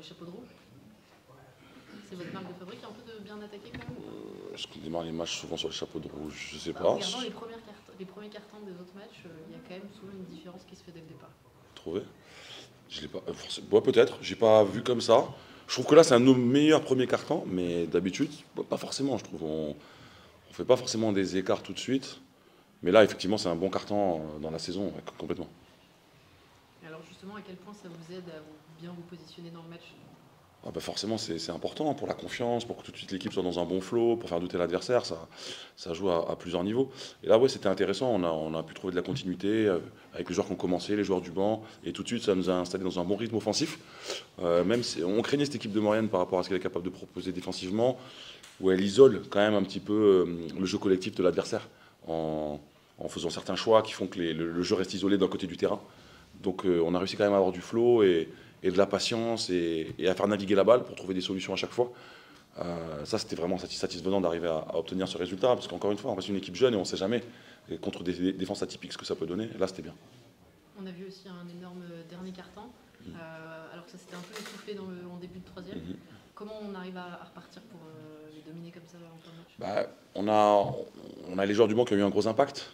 chapeaux de roue. C'est votre marque de fabrique un peu de bien attaquer quand même. Est-ce qu'on démarre les matchs souvent sur les chapeaux de roue? Je sais En pas. regardant les premiers cartons des autres matchs, il y a quand même souvent une différence qui se fait dès le départ. Trouvé? Je l'ai pas. Ouais, peut-être. J'ai pas vu comme ça. Je trouve que là, c'est un de nos meilleurs premiers cartons, mais d'habitude, pas forcément. Je trouve on fait pas forcément des écarts tout de suite. Mais là, effectivement, c'est un bon carton dans la saison, ouais, complètement. Et alors justement, à quel point ça vous aide à bien vous positionner dans le match? Ah bah forcément, c'est important pour la confiance, pour que tout de suite l'équipe soit dans un bon flow, pour faire douter l'adversaire, ça joue à plusieurs niveaux. Et là, ouais, c'était intéressant, on a pu trouver de la continuité avec les joueurs qui ont commencé, les joueurs du banc, et tout de suite, ça nous a installé dans un bon rythme offensif. Même si on craignait cette équipe de Maurienne par rapport à ce qu'elle est capable de proposer défensivement, où elle isole quand même un petit peu le jeu collectif de l'adversaire, en faisant certains choix qui font que le jeu reste isolé d'un côté du terrain. Donc on a réussi quand même à avoir du flow et de la patience et à faire naviguer la balle pour trouver des solutions à chaque fois. Ça, c'était vraiment satisfaisant d'arriver à obtenir ce résultat, parce qu'encore une fois, on reste une équipe jeune et on ne sait jamais contre des défenses atypiques ce que ça peut donner. Là, c'était bien. On a vu aussi un énorme dernier carton, alors que ça s'était un peu essoufflé en début de troisième. Comment on arrive à repartir pour les dominer comme ça en fin de match? On a les joueurs du banc qui ont eu un gros impact.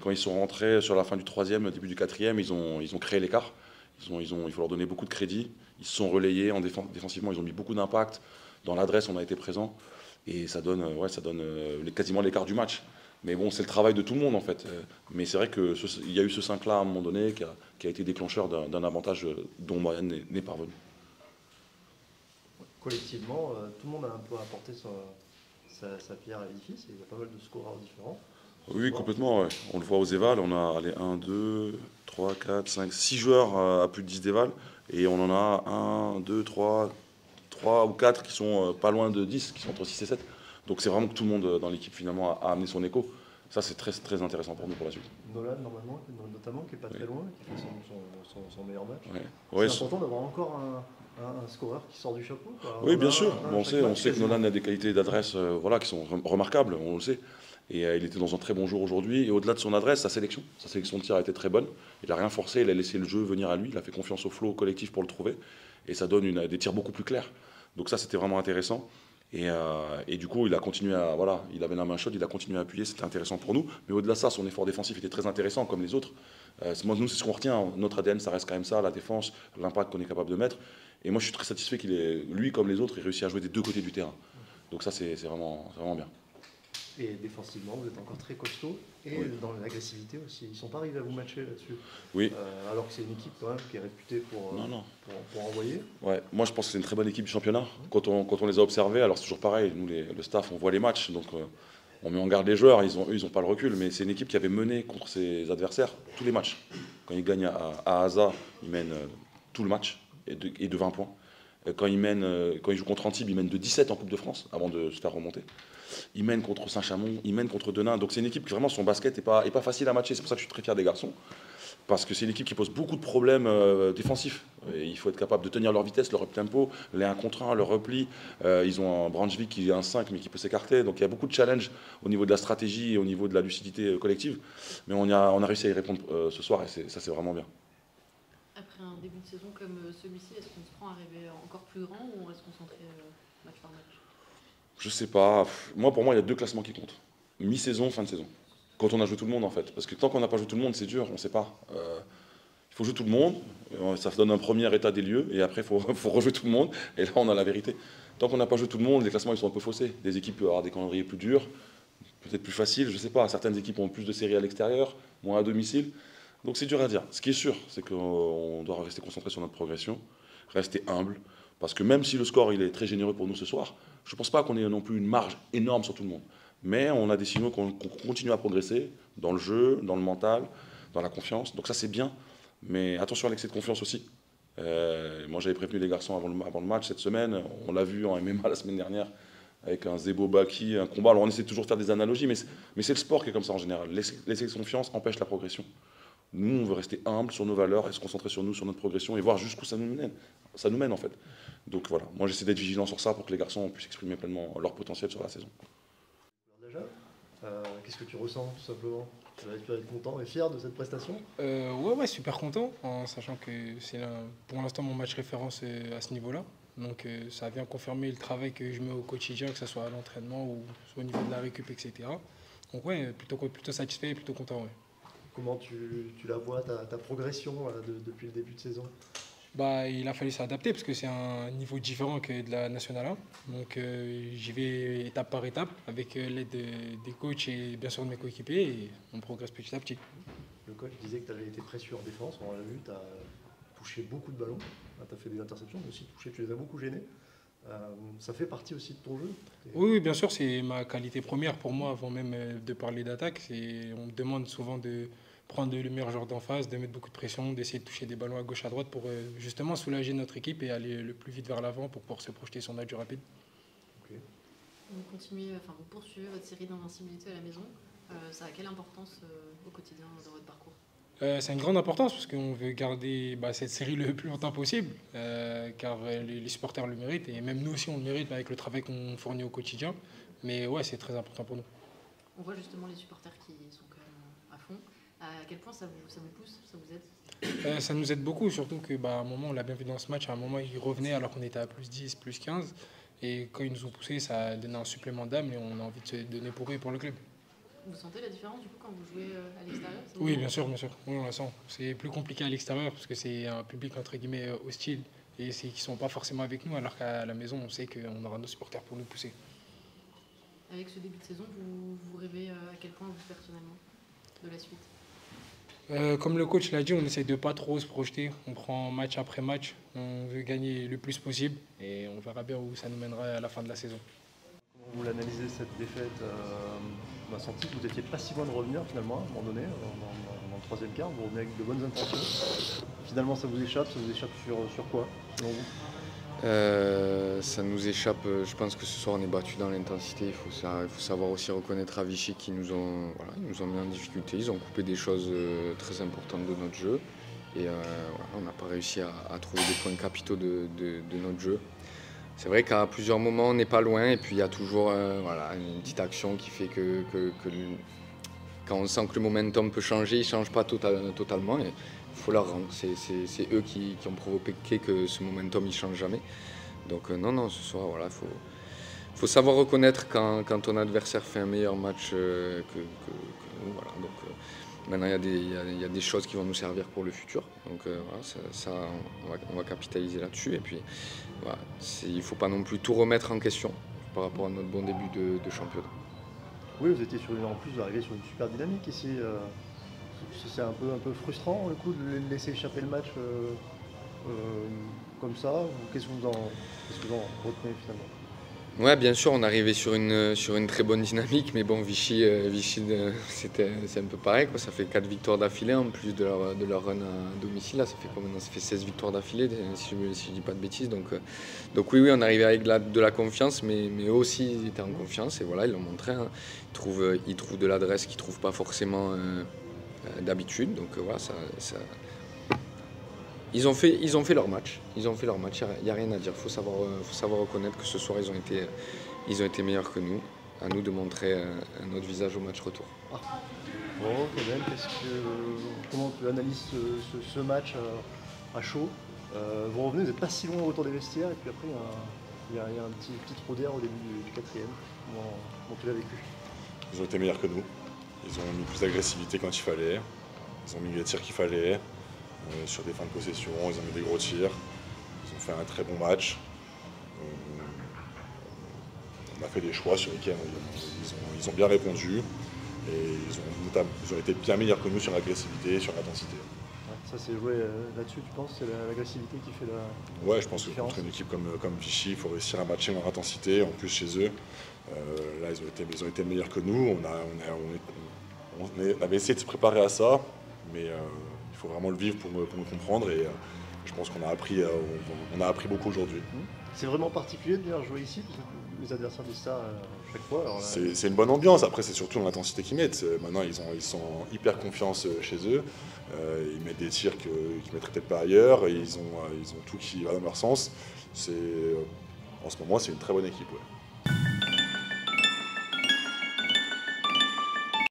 Quand ils sont rentrés sur la fin du troisième, début du quatrième, ils ont créé l'écart. Il faut leur donner beaucoup de crédit. Ils se sont relayés défensivement, ils ont mis beaucoup d'impact. Dans l'adresse, on a été présent. Et ça donne quasiment l'écart du match. Mais bon, c'est le travail de tout le monde en fait. Mais c'est vrai qu'il y a eu ce 5-là à un moment donné qui a été déclencheur d'un avantage dont Moyenne n'est parvenu. Collectivement, tout le monde a un peu apporté sa pierre à l'édifice. Il y a pas mal de scoreurs différents. Oui, complètement. Ouais. On le voit aux évals. On a 1, 2, 3, 4, 5, 6 joueurs à plus de 10 d'éval. Et on en a 1, 2, 3 ou 4 qui sont pas loin de 10, qui sont entre 6 et 7. Donc c'est vraiment que tout le monde dans l'équipe finalement a amené son écho. Ça, c'est très, très intéressant pour nous pour la suite. Nolan, notamment, qui n'est pas très loin, qui fait son meilleur match. Ouais. C'est important d'avoir encore un scoreur qui sort du chapeau, quoi. Oui, bien sûr. On sait que Nolan a des qualités d'adresse qui sont remarquables, on le sait. Et il était dans un très bon jour aujourd'hui. Et au-delà de son adresse, sa sélection de tir a été très bonne. Il n'a rien forcé, il a laissé le jeu venir à lui. Il a fait confiance au flow collectif pour le trouver. Et ça donne des tirs beaucoup plus clairs. Donc ça, c'était vraiment intéressant. Et du coup, il a continué il avait la main chaude, il a continué à appuyer, c'était intéressant pour nous. Mais au-delà de ça, son effort défensif était très intéressant, comme les autres. Nous, c'est ce qu'on retient. Notre ADN, ça reste quand même ça, la défense, l'impact qu'on est capable de mettre. Et moi, je suis très satisfait lui, comme les autres, il réussit à jouer des deux côtés du terrain. Donc ça, c'est vraiment bien. Et défensivement, vous êtes encore très costaud. Et dans l'agressivité aussi. Ils ne sont pas arrivés à vous matcher là-dessus. Oui. Alors que c'est une équipe quand même qui est réputée pour envoyer. Ouais. Moi, je pense que c'est une très bonne équipe du championnat. Quand on les a observés, alors c'est toujours pareil, nous, le staff, on voit les matchs. Donc on met en garde les joueurs. Eux, ils n'ont pas le recul. Mais c'est une équipe qui avait mené contre ses adversaires tous les matchs. Quand ils gagnent à Aza, ils mènent tout le match et de 20 points. Quand ils jouent contre Antibes, ils mènent de 17 en Coupe de France avant de se faire remonter. Ils mènent contre Saint-Chamond, ils mènent contre Denain. Donc c'est une équipe qui vraiment son basket n'est pas facile à matcher. C'est pour ça que je suis très fier des garçons. Parce que c'est une équipe qui pose beaucoup de problèmes défensifs. Et il faut être capable de tenir leur vitesse, leur tempo, les 1 contre 1, leur repli. Ils ont un Branchvik qui est un 5 mais qui peut s'écarter. Donc il y a beaucoup de challenges au niveau de la stratégie et au niveau de la lucidité collective. Mais on a réussi à y répondre ce soir et ça c'est vraiment bien. Après un début de saison comme celui-ci, est-ce qu'on se prend à rêver encore plus grand ou on reste concentré match par match? Je sais pas. Pour moi, il y a 2 classements qui comptent. Mi-saison, fin de saison. Quand on a joué tout le monde, en fait. Parce que tant qu'on n'a pas joué tout le monde, c'est dur, on ne sait pas. Il faut jouer tout le monde, ça donne un premier état des lieux, et après, il faut rejouer tout le monde, et là, on a la vérité. Tant qu'on n'a pas joué tout le monde, les classements, ils sont un peu faussés. Des équipes peuvent avoir des calendriers plus durs, peut-être plus faciles, je ne sais pas. Certaines équipes ont plus de séries à l'extérieur, moins à domicile. Donc c'est dur à dire. Ce qui est sûr, c'est qu'on doit rester concentré sur notre progression, rester humble, parce que même si le score il est très généreux pour nous ce soir, je ne pense pas qu'on ait non plus une marge énorme sur tout le monde. Mais on a des signaux qu'on continue à progresser dans le jeu, dans le mental, dans la confiance. Donc ça c'est bien, mais attention à l'excès de confiance aussi. Moi j'avais prévenu les garçons avant le match cette semaine, on l'a vu en MMA la semaine dernière, avec un Zebo Baki, un combat. Alors on essaie toujours de faire des analogies, mais c'est le sport qui est comme ça en général. L'excès de confiance empêche la progression. Nous, on veut rester humble sur nos valeurs et se concentrer sur nous, sur notre progression et voir jusqu'où ça nous mène. Ça nous mène en fait. Donc voilà, moi j'essaie d'être vigilant sur ça pour que les garçons puissent exprimer pleinement leur potentiel sur la saison. Déjà, qu'est-ce que tu ressens tout simplement? Tu vas être content et fier de cette prestation? Ouais, super content, en sachant que c'est pour l'instant mon match référence à ce niveau-là. Donc ça vient confirmer le travail que je mets au quotidien, que ce soit à l'entraînement ou soit au niveau de la récup, etc. Donc ouais, plutôt satisfait et plutôt content. Ouais. Comment tu la vois, ta progression depuis le début de saison? Bah, il a fallu s'adapter parce que c'est un niveau différent que de la Nationale 1. Donc j'y vais étape par étape avec l'aide des coachs et bien sûr de mes coéquipiers et on progresse petit à petit. Le coach disait que tu avais été précieux en défense, on l'a vu, tu as touché beaucoup de ballons, tu as fait des interceptions, mais aussi touché, tu les as beaucoup gênés. Ça fait partie aussi de ton jeu? Oui, bien sûr, c'est ma qualité première pour moi avant même de parler d'attaque. On me demande souvent de prendre le meilleur joueur d'en face, de mettre beaucoup de pression, d'essayer de toucher des ballons à gauche, à droite pour justement soulager notre équipe et aller le plus vite vers l'avant pour pouvoir se projeter sur notre jeu rapide. Okay. Vous poursuivez votre série d'invincibilité à la maison. Ça a quelle importance au quotidien dans votre parcours? C'est une grande importance parce qu'on veut garder cette série le plus longtemps possible car les supporters le méritent et même nous aussi on le mérite avec le travail qu'on fournit au quotidien. Mais ouais, c'est très important pour nous. On voit justement les supporters qui sont quand même à fond. À quel point ça vous pousse, ça vous aide? Ça nous aide beaucoup, surtout qu'à un moment, on l'a bien vu dans ce match, à un moment ils revenaient alors qu'on était à plus 10, plus 15. Et quand ils nous ont poussés, ça a donné un supplément d'âme et on a envie de se donner pour eux et pour le club. Vous sentez la différence du coup quand vous jouez à l'extérieur? Oui, bien sûr, bien sûr. Oui, on la sent. C'est plus compliqué à l'extérieur parce que c'est un public entre guillemets hostile et c'est qu'ils sont pas forcément avec nous alors qu'à la maison, on sait qu'on aura nos supporters pour nous pousser. Avec ce début de saison, vous rêvez à quel point vous personnellement de la suite? Comme le coach l'a dit, on essaie de pas trop se projeter. On prend match après match. On veut gagner le plus possible et on verra bien où ça nous mènera à la fin de la saison. Comment vous l'analysez cette défaite? On a senti que vous n'étiez pas si loin de revenir finalement, à un moment donné, dans le troisième quart. Vous revenez avec de bonnes intentions. Finalement, ça vous échappe sur quoi, selon vous? Ça nous échappe, je pense que ce soir on est battu dans l'intensité, il faut savoir aussi reconnaître à Vichy qu'ils nous ont mis en difficulté, ils ont coupé des choses très importantes de notre jeu et on n'a pas réussi à trouver des points capitaux de notre jeu. C'est vrai qu'à plusieurs moments on n'est pas loin et puis il y a toujours une petite action qui fait que quand on sent que le momentum peut changer, il ne change pas totalement. Et il faut leur rendre. C'est eux qui ont provoqué que ce momentum ne change jamais. Donc non, ce soir, faut savoir reconnaître quand ton adversaire fait un meilleur match que nous. Voilà. Donc maintenant, il y a des choses qui vont nous servir pour le futur. Donc on va capitaliser là-dessus. Et puis, il ne faut pas non plus tout remettre en question par rapport à notre bon début de championnat. Oui, vous étiez en plus vous arrivez sur une super dynamique ici. C'est un peu frustrant le coup de laisser échapper le match comme ça. Qu'est-ce que vous en retenez finalement? Ouais, bien sûr, on arrivait sur une très bonne dynamique, mais bon, Vichy c'est un peu pareil, quoi. Ça fait 4 victoires d'affilée en plus de leur run à domicile. Là, ça fait 16 victoires d'affilée, si je ne dis pas de bêtises. Donc oui, on arrivait avec de la confiance, mais eux aussi ils étaient en confiance et voilà, ils l'ont montré. Hein. Ils trouvent de l'adresse qu'ils ne trouvent pas forcément d'habitude. Donc voilà, Ils ont fait leur match. Il n'y a rien à dire. Il faut savoir reconnaître que ce soir, ils ont été meilleurs que nous. À nous de montrer un autre visage au match retour. Bon, quand même, comment tu analyses ce match à chaud? Vous revenez, vous n'êtes pas si loin au retour des vestiaires, et puis après, il y a un petit trou d'air au début du quatrième. Comment tu l'as vécu? Ils ont été meilleurs que nous. Ils ont mis plus d'agressivité quand il fallait. Ils ont mis les tirs qu'il fallait. Sur des fins de possession, ils ont mis des gros tirs. Ils ont fait un très bon match. On a fait des choix sur lesquels ils ont bien répondu. Et ils ont été bien meilleurs que nous sur l'agressivité, sur l'intensité. Ouais, ça s'est joué là-dessus, tu penses? C'est l'agressivité qui fait la Ouais, je pense que contre une équipe comme Vichy, il faut réussir à matcher leur intensité. En plus, chez eux, là, ils ont été meilleurs que nous. On avait essayé de se préparer à ça, mais il faut vraiment le vivre pour nous comprendre. Et je pense qu'on a appris beaucoup aujourd'hui. C'est vraiment particulier de venir jouer ici, parce que les adversaires disent ça chaque fois. C'est une bonne ambiance. Après, c'est surtout l'intensité qu'ils mettent. Maintenant, ils sont hyper confiance chez eux. Ils mettent des tirs qu'ils ne mettraient peut-être pas ailleurs. Et ils ont tout qui va dans leur sens. En ce moment, c'est une très bonne équipe. Ouais.